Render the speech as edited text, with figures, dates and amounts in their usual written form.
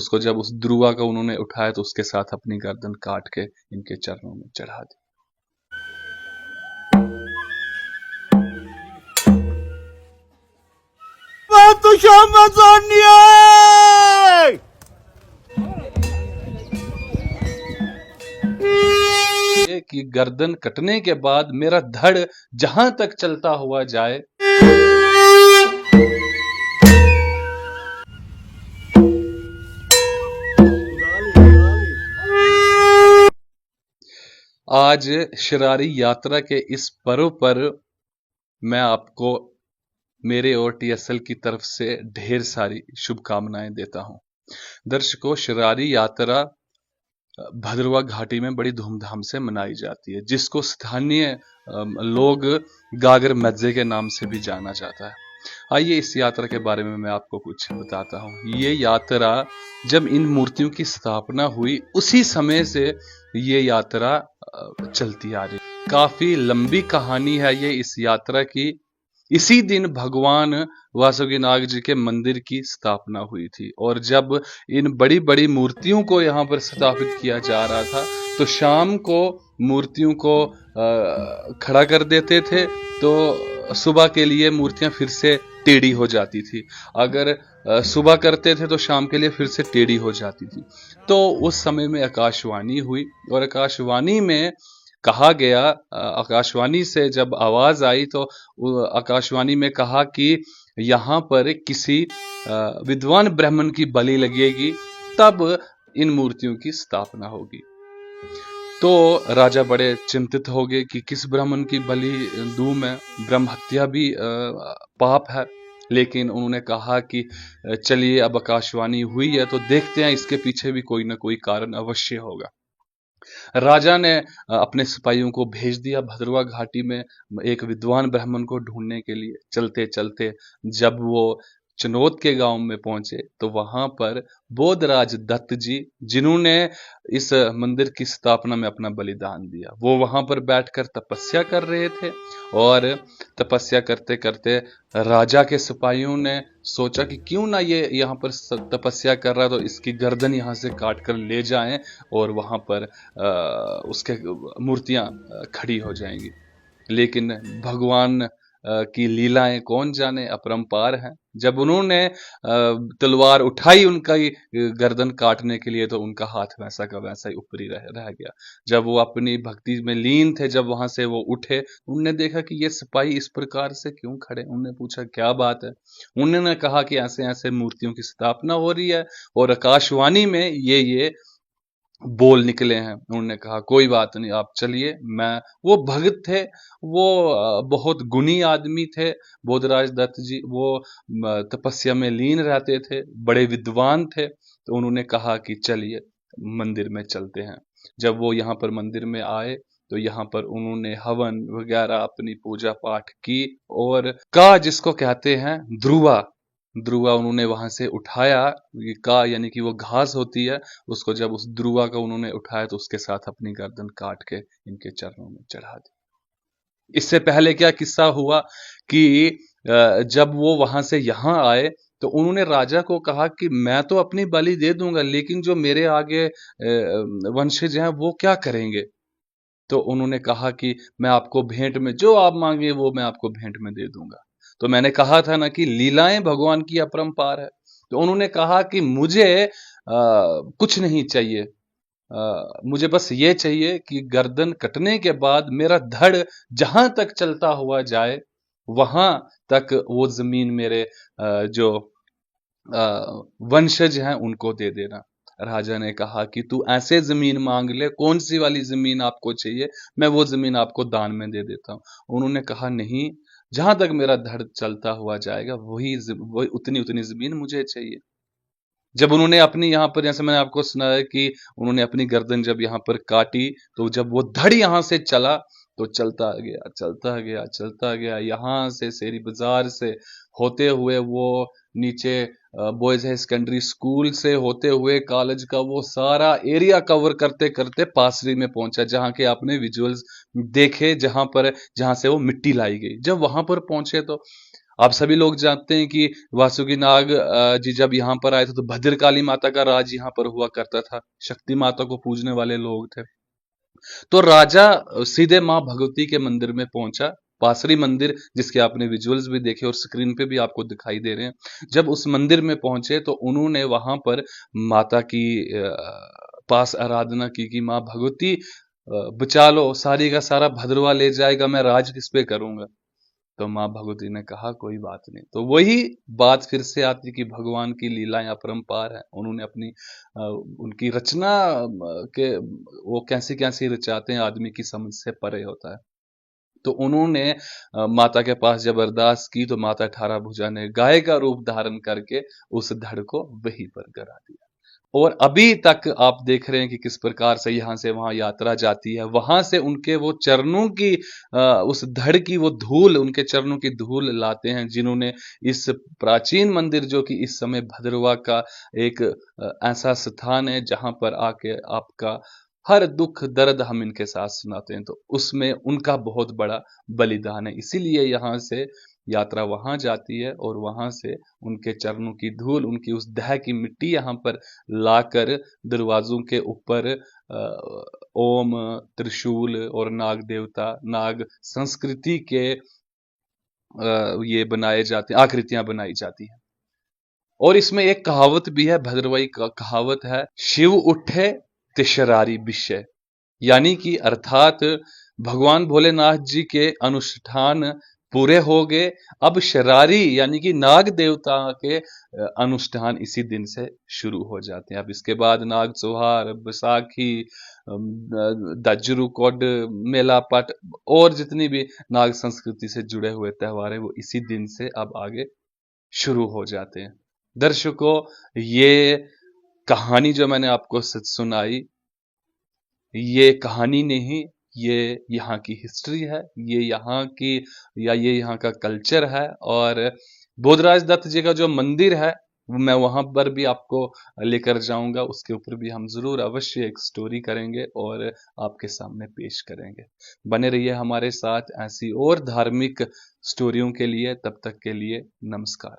उसको जब उस ध्रुवा को उन्होंने उठाया तो उसके साथ अपनी गर्दन काट के इनके चरणों में चढ़ा दी। कि गर्दन कटने के बाद मेरा धड़ जहां तक चलता हुआ जाए, आज शरारी यात्रा के इस पर्व पर मैं आपको मेरे और टीएसएल की तरफ से ढेर सारी शुभकामनाएं देता हूं। दर्शकों, शरारी यात्रा भद्रवा घाटी में बड़ी धूमधाम से मनाई जाती है, जिसको स्थानीय लोग गागर मज्जे के नाम से भी जाना जाता है। आइए इस यात्रा के बारे में मैं आपको कुछ बताता हूँ। ये यात्रा जब इन मूर्तियों की स्थापना हुई उसी समय से ये यात्रा चलती आ रही। काफी लंबी कहानी है ये इस यात्रा की। इसी दिन भगवान वासुकी नाग जी के मंदिर की स्थापना हुई थी, और जब इन बड़ी बड़ी मूर्तियों को यहाँ पर स्थापित किया जा रहा था तो शाम को मूर्तियों को खड़ा कर देते थे, तो सुबह के लिए मूर्तियां फिर से टेढ़ी हो जाती थी। अगर सुबह करते थे तो शाम के लिए फिर से टेढ़ी हो जाती थी। तो उस समय में आकाशवाणी हुई, और आकाशवाणी में कहा गया, आकाशवाणी से जब आवाज आई तो आकाशवाणी में कहा कि यहाँ पर किसी विद्वान ब्राह्मण की बलि लगेगी, तब इन मूर्तियों की स्थापना होगी। तो राजा बड़े चिंतित हो गए कि किस ब्राह्मण की बलि दूं मैं, ब्रह्म हत्या भी पाप है। लेकिन उन्होंने कहा कि चलिए अब आकाशवाणी हुई है तो देखते हैं, इसके पीछे भी कोई ना कोई कारण अवश्य होगा। राजा ने अपने सिपाहियों को भेज दिया भद्रवा घाटी में एक विद्वान ब्राह्मण को ढूंढने के लिए। चलते चलते जब वो चनोद के गांव में पहुंचे तो वहां पर बोधराज दत्त जी, जिन्होंने इस मंदिर की स्थापना में अपना बलिदान दिया, वो वहां पर बैठकर तपस्या कर रहे थे। और तपस्या करते करते राजा के सिपाहियों ने सोचा कि क्यों ना ये यहाँ पर तपस्या कर रहा है तो इसकी गर्दन यहाँ से काट कर ले जाएं और वहां पर उसके मूर्तियां खड़ी हो जाएंगी। लेकिन भगवान की लीलाएं कौन जाने, अपरंपार हैं। जब उन्होंने तलवार उठाई उनका गर्दन काटने के लिए तो उनका हाथ वैसा का वैसा ही ऊपरी रह गया। जब वो अपनी भक्ति में लीन थे, जब वहां से वो उठे, उन्होंने देखा कि ये सिपाही इस प्रकार से क्यों खड़े। उन्होंने पूछा क्या बात है। उन्होंने कहा कि ऐसे ऐसे मूर्तियों की स्थापना हो रही है और आकाशवाणी में ये बोल निकले हैं। उन्होंने कहा कोई बात नहीं, आप चलिए। वो भगत थे, वो बहुत गुणी आदमी थे बोधराज दत्त जी, वो तपस्या में लीन रहते थे, बड़े विद्वान थे। तो उन्होंने कहा कि चलिए मंदिर में चलते हैं। जब वो यहाँ पर मंदिर में आए तो यहाँ पर उन्होंने हवन वगैरह अपनी पूजा पाठ की, और का जिसको कहते हैं ध्रुवा उन्होंने वहां से उठाया। का यानी कि वो घास होती है, उसको जब उस ध्रुवा को उन्होंने उठाया तो उसके साथ अपनी गर्दन काट के इनके चरणों में चढ़ा दी। इससे पहले क्या किस्सा हुआ कि जब वो वहां से यहाँ आए तो उन्होंने राजा को कहा कि मैं तो अपनी बलि दे दूंगा, लेकिन जो मेरे आगे वंशज हैं वो क्या करेंगे। तो उन्होंने कहा कि मैं आपको भेंट में जो आप मांगे वो मैं आपको भेंट में दे दूंगा। तो मैंने कहा था ना कि लीलाएं भगवान की अपरंपार है। तो उन्होंने कहा कि मुझे कुछ नहीं चाहिए, मुझे बस ये चाहिए कि गर्दन कटने के बाद मेरा धड़ जहां तक चलता हुआ जाए वहां तक वो जमीन मेरे जो वंशज हैं उनको दे देना। राजा ने कहा कि तू ऐसे जमीन मांग ले, कौन सी वाली जमीन आपको चाहिए, मैं वो जमीन आपको दान में दे देता हूं। उन्होंने कहा नहीं, जहां तक मेरा धड़ चलता हुआ जाएगा वही उतनी जमीन मुझे चाहिए। जब उन्होंने अपनी यहाँ पर, जैसे मैंने आपको सुनाया कि उन्होंने अपनी गर्दन जब यहाँ पर काटी तो जब वो धड़ यहाँ से चला तो चलता गया चलता गया चलता गया, यहाँ से शेरी बाजार से होते हुए वो नीचे बॉयज हाई सेकेंडरी स्कूल से होते हुए कॉलेज का वो सारा एरिया कवर करते करते पासरी में पहुंचा, जहां के आपने विजुअल्स देखे, जहां से वो मिट्टी लाई गई। जब वहां पर पहुंचे तो आप सभी लोग जानते हैं कि वासुकी नाग जी जब यहाँ पर आए थे तो भद्रकाली माता का राज यहाँ पर हुआ करता था। शक्ति माता को पूजने वाले लोग थे। तो राजा सीधे मां भगवती के मंदिर में पहुंचा, पासरी मंदिर, जिसके आपने विजुअल्स भी देखे और स्क्रीन पे भी आपको दिखाई दे रहे हैं। जब उस मंदिर में पहुंचे तो उन्होंने वहां पर माता की पास आराधना की कि मां भगवती बचा लो, सारी का सारा भद्रवा ले जाएगा, मैं राज किस पे करूंगा। तो माँ भगवती ने कहा कोई बात नहीं। तो वही बात फिर से आती कि भगवान की लीलाएं अपरंपार है। उन्होंने अपनी उनकी रचना के वो कैसी कैसी रचाते हैं, आदमी की समझ से परे होता है। तो उन्होंने माता के पास जब अरदास की तो माता 18 भुजा ने गाय का रूप धारण करके उस धड़ को वहीं पर गिरा दिया। और अभी तक आप देख रहे हैं कि किस प्रकार से यहां से वहां यात्रा जाती है। वहां से उनके वो चरणों की उस धड़ की वो धूल, उनके चरणों की धूल लाते हैं, जिन्होंने इस प्राचीन मंदिर, जो कि इस समय भद्रवा का एक ऐसा स्थान है जहां पर आके आपका हर दुख दर्द हम इनके साथ सुनाते हैं, तो उसमें उनका बहुत बड़ा बलिदान है। इसीलिए यहाँ से यात्रा वहां जाती है और वहां से उनके चरणों की धूल, उनकी उस दह की मिट्टी यहाँ पर लाकर दरवाजों के ऊपर ओम, त्रिशूल और नाग देवता, नाग संस्कृति के ये बनाए जाते हैं, आकृतियां बनाई जाती हैं। और इसमें एक कहावत भी है, भद्रवाही का कहावत है, शिव उठे तिशरारी विषय, यानी कि अर्थात भगवान भोलेनाथ जी के अनुष्ठान पूरे हो गए, अब शरारी यानी कि नाग देवता के अनुष्ठान इसी दिन से शुरू हो जाते हैं। अब इसके बाद नाग चौहार, बैसाखी, दज्जरू कोड, मेला पट और जितनी भी नाग संस्कृति से जुड़े हुए त्योहार है वो इसी दिन से अब आगे शुरू हो जाते हैं। दर्शकों, ये कहानी जो मैंने आपको सुनाई, ये कहानी नहीं, ये यहाँ की हिस्ट्री है, ये यहाँ की या ये यहाँ का कल्चर है। और बोधराज दत्त जी का जो मंदिर है मैं वहां पर भी आपको लेकर जाऊंगा, उसके ऊपर भी हम जरूर अवश्य एक स्टोरी करेंगे और आपके सामने पेश करेंगे। बने रहिए हमारे साथ ऐसी और धार्मिक स्टोरियों के लिए। तब तक के लिए नमस्कार।